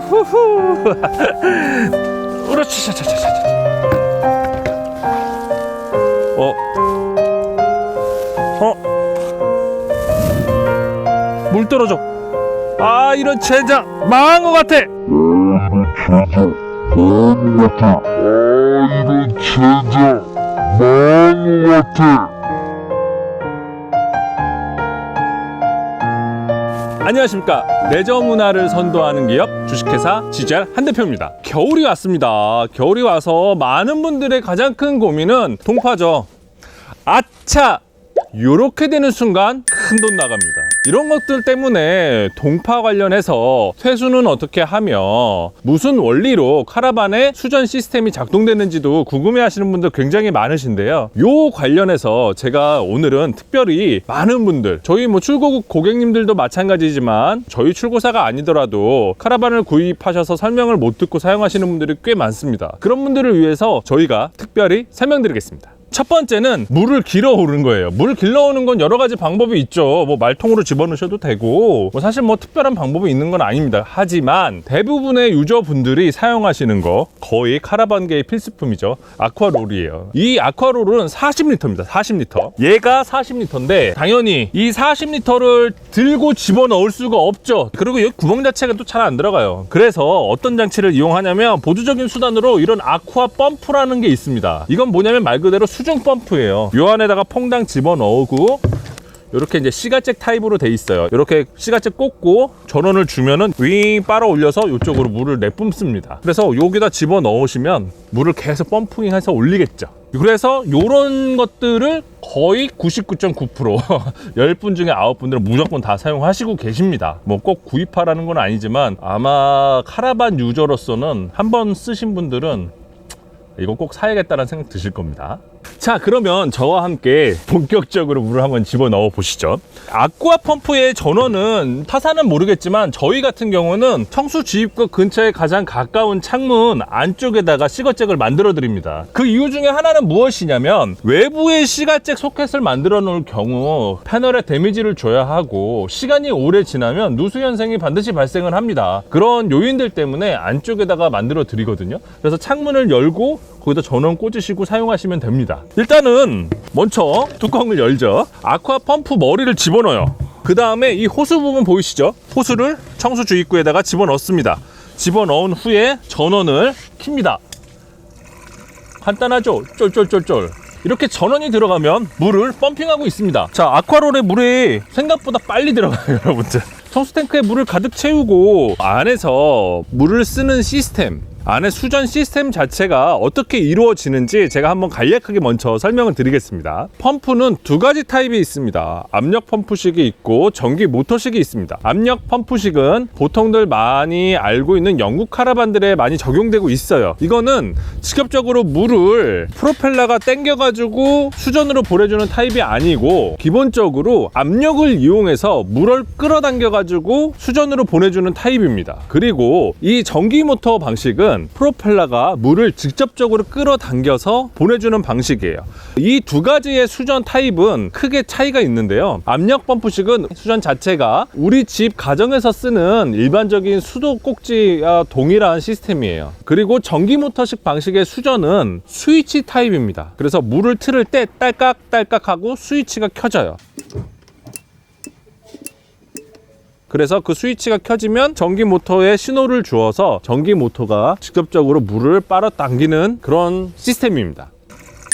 후후후. 그렇지. 차차차차. 물 떨어져. 아, 이런 젠장 망한 것 같아. 이런 젠장 망한 것 같아. 안녕하십니까. 내정 문화를 선도하는 기업 주식회사 GGR 한대표입니다. 겨울이 왔습니다. 겨울이 와서 많은 분들의 가장 큰 고민은 동파죠. 아차! 요렇게 되는 순간 큰 돈 나갑니다. 이런 것들 때문에 동파 관련해서 퇴수는 어떻게 하며 무슨 원리로 카라반의 수전 시스템이 작동되는지도 궁금해 하시는 분들 굉장히 많으신데요. 요 관련해서 제가 오늘은 특별히 많은 분들, 저희 출고국 고객님들도 마찬가지지만 저희 출고사가 아니더라도 카라반을 구입하셔서 설명을 못 듣고 사용하시는 분들이 꽤 많습니다. 그런 분들을 위해서 저희가 특별히 설명드리겠습니다. 첫 번째는 물을 길어 오르는 거예요. 물을 길러 오는 건 여러 가지 방법이 있죠. 말통으로 집어넣으셔도 되고 사실 특별한 방법이 있는 건 아닙니다. 하지만 대부분의 유저분들이 사용하시는 거 거의 카라반계의 필수품이죠. 아쿠아롤이에요. 이 아쿠아롤은 40리터입니다. 40리터. 얘가 40리터인데 당연히 이 40리터를 들고 집어넣을 수가 없죠. 그리고 여기 구멍 자체가 또 잘 안 들어가요. 그래서 어떤 장치를 이용하냐면 보조적인 수단으로 이런 아쿠아 펌프라는 게 있습니다. 이건 뭐냐면 말 그대로 수중 펌프예요. 요 안에다가 퐁당 집어넣고 이렇게 이제 시가잭 타입으로 돼 있어요. 이렇게 시가잭 꽂고 전원을 주면은 윙 빨아 올려서 이쪽으로 물을 내뿜습니다. 그래서 여기다 집어 넣으시면 물을 계속 펌핑해서 올리겠죠. 그래서 이런 것들을 거의 99.9% 10분 중에 9분들은 무조건 다 사용하시고 계십니다. 꼭 구입하라는 건 아니지만 아마 카라반 유저로서는 한번 쓰신 분들은 이거 꼭 사야겠다는 생각 드실 겁니다. 자, 그러면 저와 함께 본격적으로 물을 한번 집어넣어 보시죠. 아쿠아 펌프의 전원은 타사는 모르겠지만 저희 같은 경우는 청수 주입구 근처에 가장 가까운 창문 안쪽에다가 시가잭을 만들어 드립니다. 그 이유 중에 하나는 무엇이냐면 외부에 시가잭 소켓을 만들어 놓을 경우 패널에 데미지를 줘야 하고 시간이 오래 지나면 누수 현상이 반드시 발생을 합니다. 그런 요인들 때문에 안쪽에다가 만들어 드리거든요. 그래서 창문을 열고 거기다 전원 꽂으시고 사용하시면 됩니다. 일단은 먼저 뚜껑을 열죠. 아쿠아 펌프 머리를 집어넣어요. 그 다음에 이 호수 부분 보이시죠? 호수를 청수 주입구에다가 집어넣습니다. 집어넣은 후에 전원을 킵니다. 간단하죠? 쫄쫄쫄쫄. 이렇게 전원이 들어가면 물을 펌핑하고 있습니다. 자, 아쿠아롤에 물이 생각보다 빨리 들어가요, 여러분들. 청수 탱크에 물을 가득 채우고 안에서 물을 쓰는 시스템, 안에 수전 시스템 자체가 어떻게 이루어지는지 제가 한번 간략하게 먼저 설명을 드리겠습니다. 펌프는 두 가지 타입이 있습니다. 압력 펌프식이 있고 전기 모터식이 있습니다. 압력 펌프식은 보통들 많이 알고 있는 영국 카라반들에 많이 적용되고 있어요. 이거는 직접적으로 물을 프로펠러가 당겨가지고 수전으로 보내주는 타입이 아니고 기본적으로 압력을 이용해서 물을 끌어당겨가지고 수전으로 보내주는 타입입니다. 그리고 이 전기 모터 방식은 프로펠러가 물을 직접적으로 끌어당겨서 보내주는 방식이에요. 이 두 가지의 수전 타입은 크게 차이가 있는데요. 압력 펌프식은 수전 자체가 우리 집 가정에서 쓰는 일반적인 수도 꼭지와 동일한 시스템이에요. 그리고 전기 모터식 방식의 수전은 스위치 타입입니다. 그래서 물을 틀을 때 딸깍딸깍 하고 스위치가 켜져요. 그래서 그 스위치가 켜지면 전기 모터에 신호를 주어서 전기 모터가 직접적으로 물을 빨아당기는 그런 시스템입니다.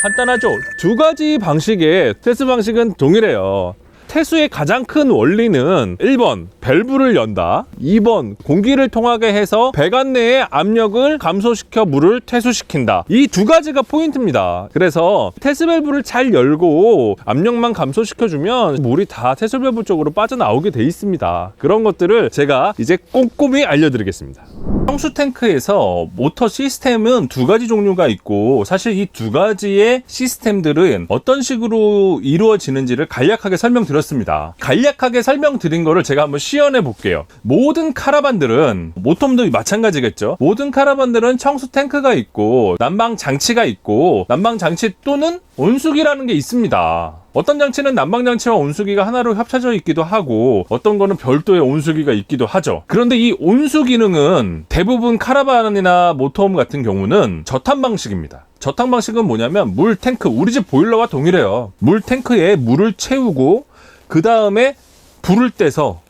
간단하죠? 두 가지 방식의 테스트 방식은 동일해요. 태수의 가장 큰 원리는 1번 밸브를 연다, 2번 공기를 통하게 해서 배관 내의 압력을 감소시켜 물을 퇴수시킨다. 이 두 가지가 포인트입니다. 그래서 태수 밸브를 잘 열고 압력만 감소시켜주면 물이 다 태수 밸브 쪽으로 빠져나오게 돼 있습니다. 그런 것들을 제가 이제 꼼꼼히 알려드리겠습니다. 청수 탱크에서 모터 시스템은 두 가지 종류가 있고 사실 이 두 가지의 시스템들은 어떤 식으로 이루어지는지를 간략하게 설명드렸습니다. 이렇습니다. 간략하게 설명드린 거를 제가 한번 시연해 볼게요. 모든 카라반들은, 모텀도 마찬가지겠죠. 모든 카라반들은 청수 탱크가 있고 난방 장치가 있고, 난방 장치 또는 온수기라는 게 있습니다. 어떤 장치는 난방 장치와 온수기가 하나로 합쳐져 있기도 하고, 어떤 거는 별도의 온수기가 있기도 하죠. 그런데 이 온수 기능은 대부분 카라반이나 모터홈 같은 경우는 저탄 방식입니다. 저탄 방식은 뭐냐면 물 탱크, 우리 집 보일러와 동일해요. 물 탱크에 물을 채우고 그 다음에 불을 떼서,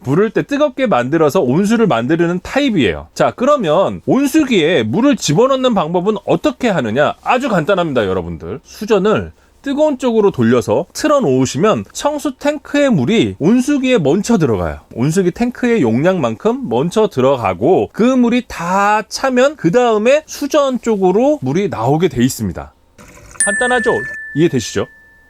불을 때 뜨겁게 만들어서 온수를 만드는 타입이에요. 자, 그러면 온수기에 물을 집어넣는 방법은 어떻게 하느냐? 아주 간단합니다, 여러분들. 수전을 뜨거운 쪽으로 돌려서 틀어 놓으시면 청수 탱크의 물이 온수기에 먼저 들어가요. 온수기 탱크의 용량만큼 먼저 들어가고, 그 물이 다 차면 그 다음에 수전 쪽으로 물이 나오게 돼 있습니다. 간단하죠? 이해되시죠?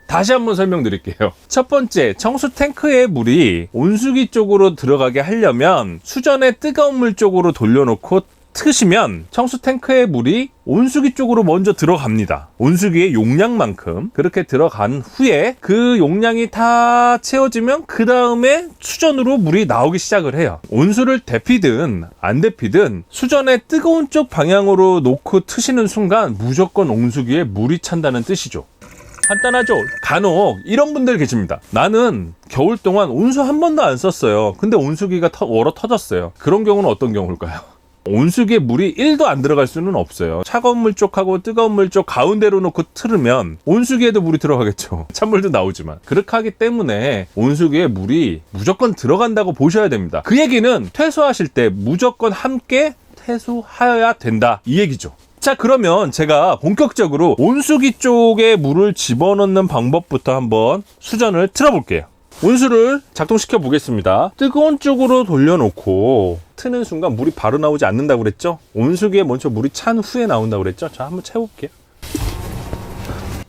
다시 한번 설명드릴게요. 첫 번째, 청수 탱크의 물이 온수기 쪽으로 들어가게 하려면 수전의 뜨거운 물 쪽으로 돌려놓고 트시면 청수 탱크의 물이 온수기 쪽으로 먼저 들어갑니다. 온수기의 용량만큼. 그렇게 들어간 후에 그 용량이 다 채워지면 그 다음에 수전으로 물이 나오기 시작을 해요. 온수를 데피든 안 데피든 수전의 뜨거운 쪽 방향으로 놓고 트시는 순간 무조건 온수기에 물이 찬다는 뜻이죠. 간단하죠? 간혹 이런 분들 계십니다. 나는 겨울 동안 온수 한 번도 안 썼어요. 근데 온수기가 얼어 터졌어요. 그런 경우는 어떤 경우일까요? 온수기에 물이 1도 안 들어갈 수는 없어요. 차가운 물 쪽하고 뜨거운 물 쪽 가운데로 놓고 틀으면 온수기에도 물이 들어가겠죠. 찬물도 나오지만. 그렇게 하기 때문에 온수기에 물이 무조건 들어간다고 보셔야 됩니다. 그 얘기는 퇴소하실 때 무조건 함께 퇴소하여야 된다, 이 얘기죠. 자, 그러면 제가 본격적으로 온수기 쪽에 물을 집어넣는 방법부터 한번 수전을 틀어볼게요. 온수를 작동시켜 보겠습니다. 뜨거운 쪽으로 돌려놓고 트는 순간 물이 바로 나오지 않는다고 그랬죠? 온수기에 먼저 물이 찬 후에 나온다고 그랬죠? 자, 한번 채워볼게요.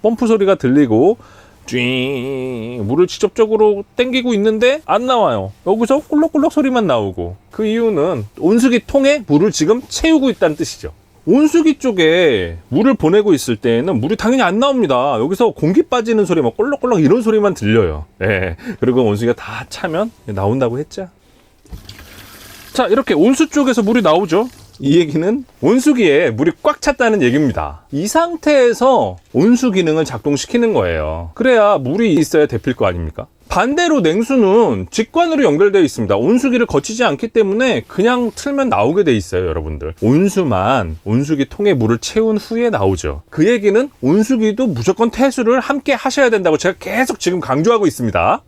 펌프 소리가 들리고 쥐 물을 직접적으로 당기고 있는데 안 나와요. 여기서 꿀럭꿀럭 소리만 나오고, 그 이유는 온수기 통에 물을 지금 채우고 있다는 뜻이죠. 온수기 쪽에 물을 보내고 있을 때에는 물이 당연히 안 나옵니다. 여기서 공기 빠지는 소리, 막 꼴럭꼴럭 이런 소리만 들려요. 그리고 온수기가 다 차면 나온다고 했죠. 자, 이렇게 온수 쪽에서 물이 나오죠. 이 얘기는 온수기에 물이 꽉 찼다는 얘기입니다. 이 상태에서 온수 기능을 작동시키는 거예요. 그래야 물이 있어야 데필 거 아닙니까? 반대로 냉수는 직관으로 연결되어 있습니다. 온수기를 거치지 않기 때문에 그냥 틀면 나오게 돼 있어요, 여러분들. 온수만 온수기 통에 물을 채운 후에 나오죠. 그 얘기는 온수기도 무조건 퇴수를 함께 하셔야 된다고 제가 계속 지금 강조하고 있습니다.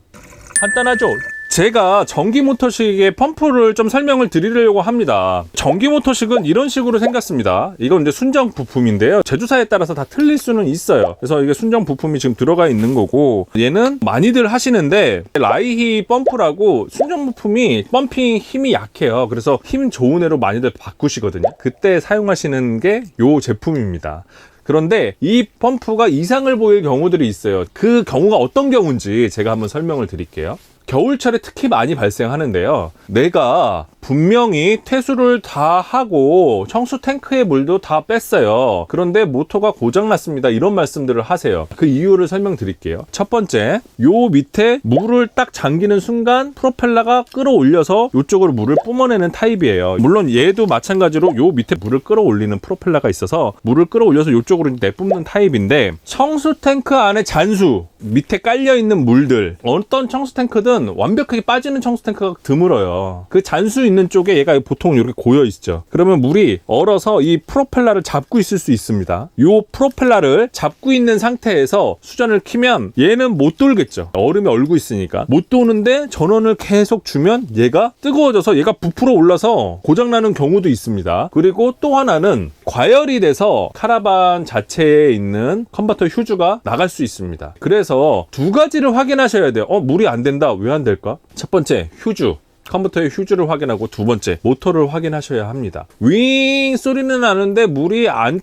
간단하죠? 제가 전기 모터식의 펌프를 좀 설명을 드리려고 합니다. 전기 모터식은 이런 식으로 생겼습니다. 이건 이제 순정 부품인데요. 제조사에 따라서 다 틀릴 수는 있어요. 그래서 이게 순정 부품이 지금 들어가 있는 거고, 얘는 많이들 하시는데 라이히 펌프라고 순정 부품이 펌핑 힘이 약해요. 그래서 힘 좋은 애로 많이들 바꾸시거든요. 그때 사용하시는 게 요 제품입니다. 그런데 이 펌프가 이상을 보일 경우들이 있어요. 그 경우가 어떤 경우인지 제가 한번 설명을 드릴게요. 겨울철에 특히 많이 발생하는데요. 내가 분명히 퇴수를 다 하고 청수 탱크의 물도 다 뺐어요. 그런데 모터가 고장났습니다. 이런 말씀들을 하세요. 그 이유를 설명드릴게요. 첫 번째, 요 밑에 물을 딱 잠기는 순간 프로펠러가 끌어올려서 이쪽으로 물을 뿜어내는 타입이에요. 물론 얘도 마찬가지로 요 밑에 물을 끌어올리는 프로펠러가 있어서 물을 끌어올려서 이쪽으로 내뿜는 타입인데, 청수 탱크 안에 잔수, 밑에 깔려있는 물들, 어떤 청수 탱크든 완벽하게 빠지는 청수 탱크가 드물어요. 그 잔수 있는 쪽에 얘가 보통 이렇게 고여 있죠. 그러면 물이 얼어서 이 프로펠러를 잡고 있을 수 있습니다. 이 프로펠러를 잡고 있는 상태에서 수전을 키면 얘는 못 돌겠죠. 얼음이 얼고 있으니까 못 도는데 전원을 계속 주면 얘가 뜨거워져서 얘가 부풀어 올라서 고장나는 경우도 있습니다. 그리고 또 하나는 과열이 돼서 카라반 자체에 있는 컨버터 휴즈가 나갈 수 있습니다. 그래서 두 가지를 확인하셔야 돼요. 물이 안 된다. 왜 안 될까? 첫 번째, 휴즈. 컨버터의 휴즈를 확인하고, 두 번째, 모터를 확인하셔야 합니다. 윙 소리는 나는데 물이 안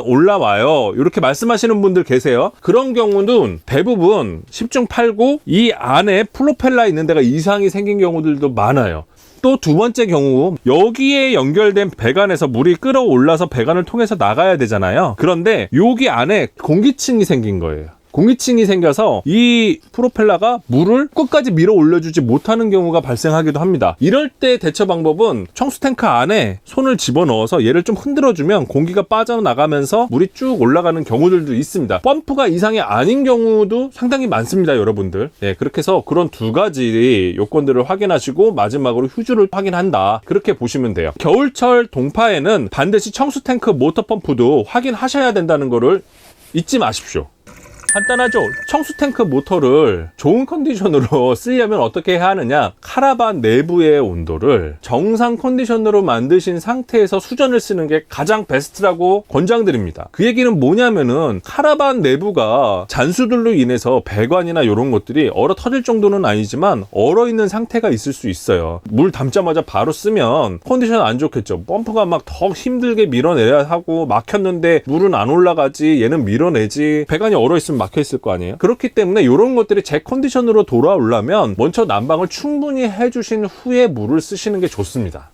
올라와요. 이렇게 말씀하시는 분들 계세요. 그런 경우는 대부분 10중 8구 이 안에 프로펠러 있는 데가 이상이 생긴 경우들도 많아요. 또 두 번째 경우, 여기에 연결된 배관에서 물이 끌어올라서 배관을 통해서 나가야 되잖아요. 그런데 여기 안에 공기층이 생긴 거예요. 공기층이 생겨서 이 프로펠러가 물을 끝까지 밀어 올려주지 못하는 경우가 발생하기도 합니다. 이럴 때 대처 방법은 청수 탱크 안에 손을 집어넣어서 얘를 좀 흔들어주면 공기가 빠져나가면서 물이 쭉 올라가는 경우들도 있습니다. 펌프가 이상이 아닌 경우도 상당히 많습니다, 여러분들. 네, 그렇게 해서 그런 두 가지 요건들을 확인하시고 마지막으로 휴즈를 확인한다, 그렇게 보시면 돼요. 겨울철 동파에는 반드시 청수 탱크 모터 펌프도 확인하셔야 된다는 거를 잊지 마십시오. 간단하죠? 청수 탱크 모터를 좋은 컨디션으로 쓰려면 어떻게 해야 하느냐? 카라반 내부의 온도를 정상 컨디션으로 만드신 상태에서 수전을 쓰는 게 가장 베스트라고 권장드립니다. 그 얘기는 뭐냐면은 카라반 내부가 잔수들로 인해서 배관이나 이런 것들이 얼어 터질 정도는 아니지만 얼어 있는 상태가 있을 수 있어요. 물 담자마자 바로 쓰면 컨디션 안 좋겠죠. 펌프가 막 더 힘들게 밀어내야 하고 막혔는데 물은 안 올라가지, 얘는 밀어내지, 배관이 얼어 있으면 막혀있을 거 아니에요. 그렇기 때문에 이런 것들이 제 컨디션으로 돌아오려면 먼저 난방을 충분히 해주신 후에 물을 쓰시는 게 좋습니다.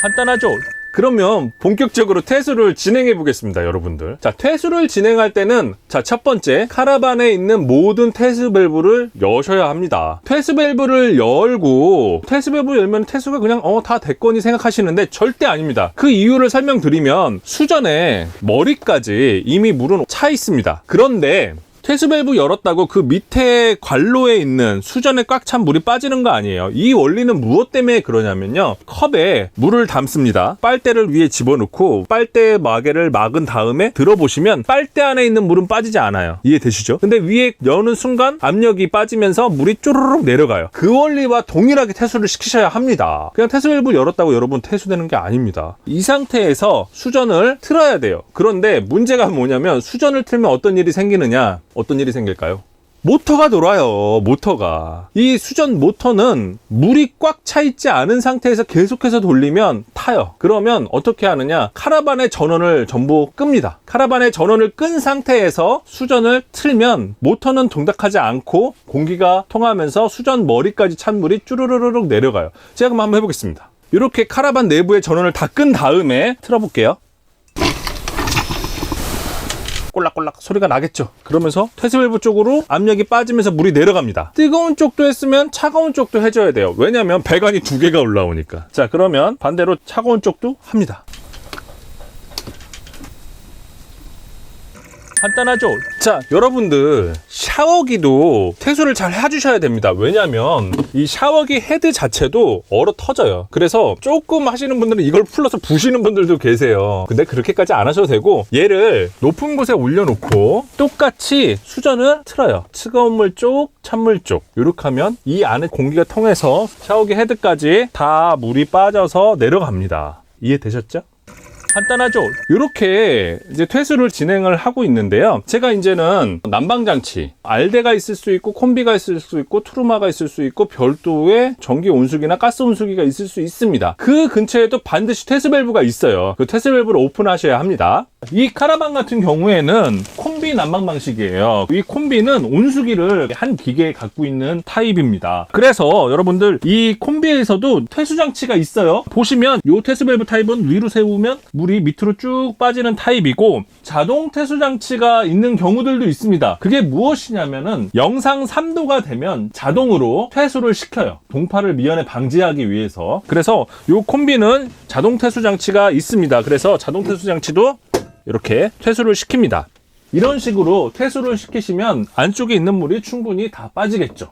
간단하죠? 그러면 본격적으로 퇴수를 진행해 보겠습니다, 여러분들. 자, 퇴수를 진행할 때는 첫 번째, 카라반에 있는 모든 퇴수 밸브를 여셔야 합니다. 퇴수 밸브를 열고 퇴수 밸브 열면 퇴수가 그냥 다 됐거니 생각하시는데 절대 아닙니다. 그 이유를 설명드리면 수전에 머리까지 이미 물은 차 있습니다. 그런데 퇴수 밸브 열었다고 그 밑에 관로에 있는 수전에 꽉 찬 물이 빠지는 거 아니에요. 이 원리는 무엇 때문에 그러냐면요, 컵에 물을 담습니다. 빨대를 위에 집어넣고 빨대 마개를 막은 다음에 들어보시면 빨대 안에 있는 물은 빠지지 않아요. 이해되시죠? 근데 위에 여는 순간 압력이 빠지면서 물이 쪼르륵 내려가요. 그 원리와 동일하게 퇴수를 시키셔야 합니다. 그냥 퇴수 밸브 열었다고 여러분 퇴수되는 게 아닙니다. 이 상태에서 수전을 틀어야 돼요. 그런데 문제가 뭐냐면 수전을 틀면 어떤 일이 생기느냐? 어떤 일이 생길까요? 모터가 돌아요. 모터가. 이 수전 모터는 물이 꽉 차 있지 않은 상태에서 계속해서 돌리면 타요. 그러면 어떻게 하느냐? 카라반의 전원을 전부 끕니다. 카라반의 전원을 끈 상태에서 수전을 틀면 모터는 동작하지 않고 공기가 통하면서 수전 머리까지 찬 물이 쭈르르륵 내려가요. 제가 한번 해보겠습니다. 이렇게 카라반 내부의 전원을 다 끈 다음에 틀어볼게요. 꼴락꼴락 소리가 나겠죠. 그러면서 퇴수 밸브 쪽으로 압력이 빠지면서 물이 내려갑니다. 뜨거운 쪽도 했으면 차가운 쪽도 해줘야 돼요. 왜냐면 배관이 두 개가 올라오니까. 자, 그러면 반대로 차가운 쪽도 합니다. 간단하죠? 자, 여러분들 샤워기도 퇴수를 잘 해주셔야 됩니다. 왜냐면 이 샤워기 헤드 자체도 얼어 터져요. 그래서 조금 하시는 분들은 이걸 풀러서 부시는 분들도 계세요. 근데 그렇게까지 안 하셔도 되고, 얘를 높은 곳에 올려놓고 똑같이 수전을 틀어요. 뜨거운 물 쪽, 찬물 쪽. 이렇게 하면 이 안에 공기가 통해서 샤워기 헤드까지 다 물이 빠져서 내려갑니다. 이해되셨죠? 간단하죠? 이렇게 이제 퇴수를 진행을 하고 있는데요. 제가 이제는 난방장치, 알데가 있을 수 있고 콤비가 있을 수 있고 트루마가 있을 수 있고 별도의 전기 온수기나 가스 온수기가 있을 수 있습니다. 그 근처에도 반드시 퇴수 밸브가 있어요. 그 퇴수 밸브를 오픈하셔야 합니다. 이 카라반 같은 경우에는 콤비 난방 방식이에요. 이 콤비는 온수기를 한 기계에 갖고 있는 타입입니다. 그래서 여러분들 이 콤비에서도 퇴수 장치가 있어요. 보시면 이 퇴수 밸브 타입은 위로 세우면 물이 밑으로 쭉 빠지는 타입이고, 자동 퇴수 장치가 있는 경우들도 있습니다. 그게 무엇이냐면은 영상 3도가 되면 자동으로 퇴수를 시켜요. 동파를 미연에 방지하기 위해서. 그래서 이 콤비는 자동 퇴수 장치가 있습니다. 그래서 자동 퇴수 장치도 이렇게 퇴수를 시킵니다. 이런 식으로 퇴수를 시키시면 안쪽에 있는 물이 충분히 다 빠지겠죠.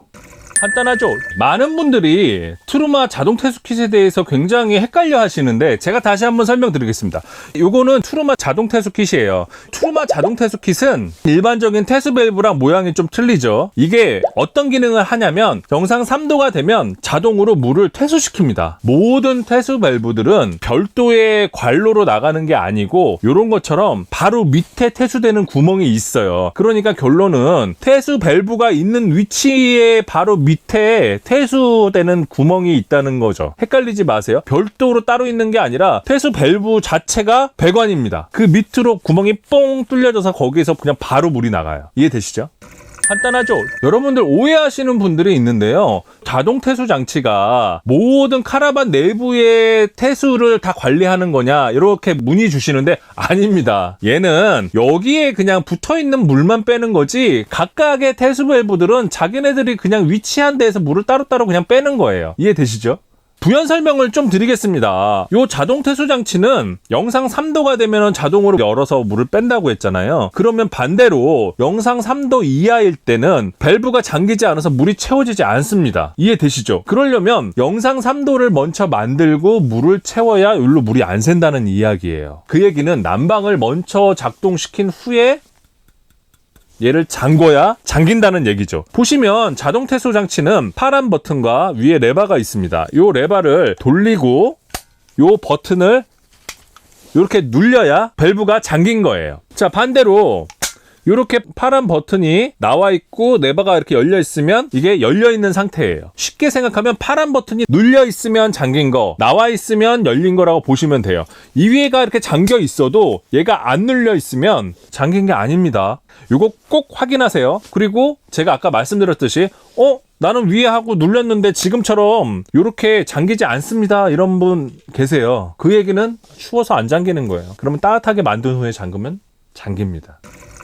간단하죠? 많은 분들이 트루마 자동 퇴수킷에 대해서 굉장히 헷갈려 하시는데 제가 다시 한번 설명드리겠습니다. 요거는 트루마 자동 퇴수킷이에요. 트루마 자동 퇴수킷은 일반적인 퇴수 밸브랑 모양이 좀 틀리죠. 이게 어떤 기능을 하냐면 영상 3도가 되면 자동으로 물을 퇴수시킵니다. 모든 퇴수 밸브들은 별도의 관로로 나가는 게 아니고 요런 것처럼 바로 밑에 퇴수되는 구멍이 있어요. 그러니까 결론은 퇴수 밸브가 있는 위치에 바로 밑에 퇴수되는 구멍이 있다는 거죠. 헷갈리지 마세요. 별도로 따로 있는 게 아니라 퇴수 밸브 자체가 배관입니다. 그 밑으로 구멍이 뽕 뚫려져서 거기에서 그냥 바로 물이 나가요. 이해되시죠? 간단하죠? 여러분들 오해하시는 분들이 있는데요. 자동 태수 장치가 모든 카라반 내부의 태수를 다 관리하는 거냐 이렇게 문의 주시는데 아닙니다. 얘는 여기에 그냥 붙어있는 물만 빼는 거지 각각의 태수 밸브들은 자기네들이 그냥 위치한 데에서 물을 따로따로 그냥 빼는 거예요. 이해되시죠? 부연 설명을 좀 드리겠습니다. 요 자동 태수 장치는 영상 3도가 되면 자동으로 열어서 물을 뺀다고 했잖아요. 그러면 반대로 영상 3도 이하일 때는 밸브가 잠기지 않아서 물이 채워지지 않습니다. 이해되시죠? 그러려면 영상 3도를 먼저 만들고 물을 채워야 여기로 물이 안 샌다는 이야기예요. 그 얘기는 난방을 먼저 작동시킨 후에 얘를 잠궈야 잠긴다는 얘기죠. 보시면 자동 태수 장치는 파란 버튼과 위에 레바가 있습니다. 요 레바를 돌리고 요 버튼을 이렇게 눌려야 밸브가 잠긴 거예요. 자, 반대로 이렇게 파란 버튼이 나와 있고 레바가 이렇게 열려 있으면 이게 열려 있는 상태예요. 쉽게 생각하면 파란 버튼이 눌려 있으면 잠긴 거, 나와 있으면 열린 거라고 보시면 돼요. 이 위에가 이렇게 잠겨 있어도 얘가 안 눌려 있으면 잠긴 게 아닙니다. 이거 꼭 확인하세요. 그리고 제가 아까 말씀드렸듯이 나는 위에 하고 눌렸는데 지금처럼 이렇게 잠기지 않습니다. 이런 분 계세요. 그 얘기는 추워서 안 잠기는 거예요. 그러면 따뜻하게 만든 후에 잠그면 잠깁니다.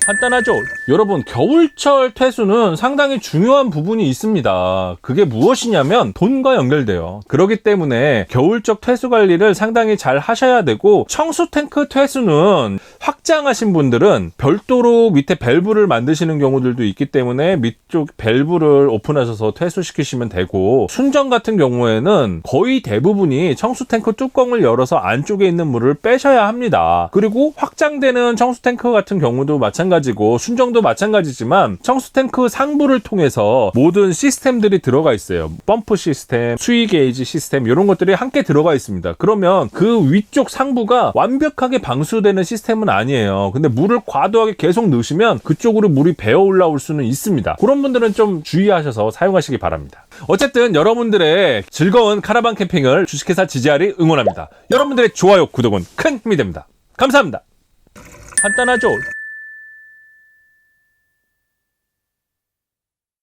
간단하죠? 여러분, 겨울철 퇴수는 상당히 중요한 부분이 있습니다. 그게 무엇이냐면 돈과 연결돼요. 그렇기 때문에 겨울적 퇴수 관리를 상당히 잘 하셔야 되고, 청수 탱크 퇴수는 확장하신 분들은 별도로 밑에 밸브를 만드시는 경우들도 있기 때문에 밑쪽 밸브를 오픈하셔서 퇴수시키시면 되고, 순정 같은 경우에는 거의 대부분이 청수 탱크 뚜껑을 열어서 안쪽에 있는 물을 빼셔야 합니다. 그리고 확장되는 청수 탱크 같은 경우도 마찬가지고 순정도 마찬가지지만 청수 탱크 상부를 통해서 모든 시스템들이 들어가 있어요. 펌프 시스템, 수위 게이지 시스템 이런 것들이 함께 들어가 있습니다. 그러면 그 위쪽 상부가 완벽하게 방수되는 시스템은 아니에요. 근데 물을 과도하게 계속 넣으시면 그쪽으로 물이 배어 올라올 수는 있습니다. 그런 분들은 좀 주의하셔서 사용하시기 바랍니다. 어쨌든 여러분들의 즐거운 카라반 캠핑을 주식회사 GGR이 응원합니다. 여러분들의 좋아요, 구독은 큰 힘이 됩니다. 감사합니다. 간단하죠?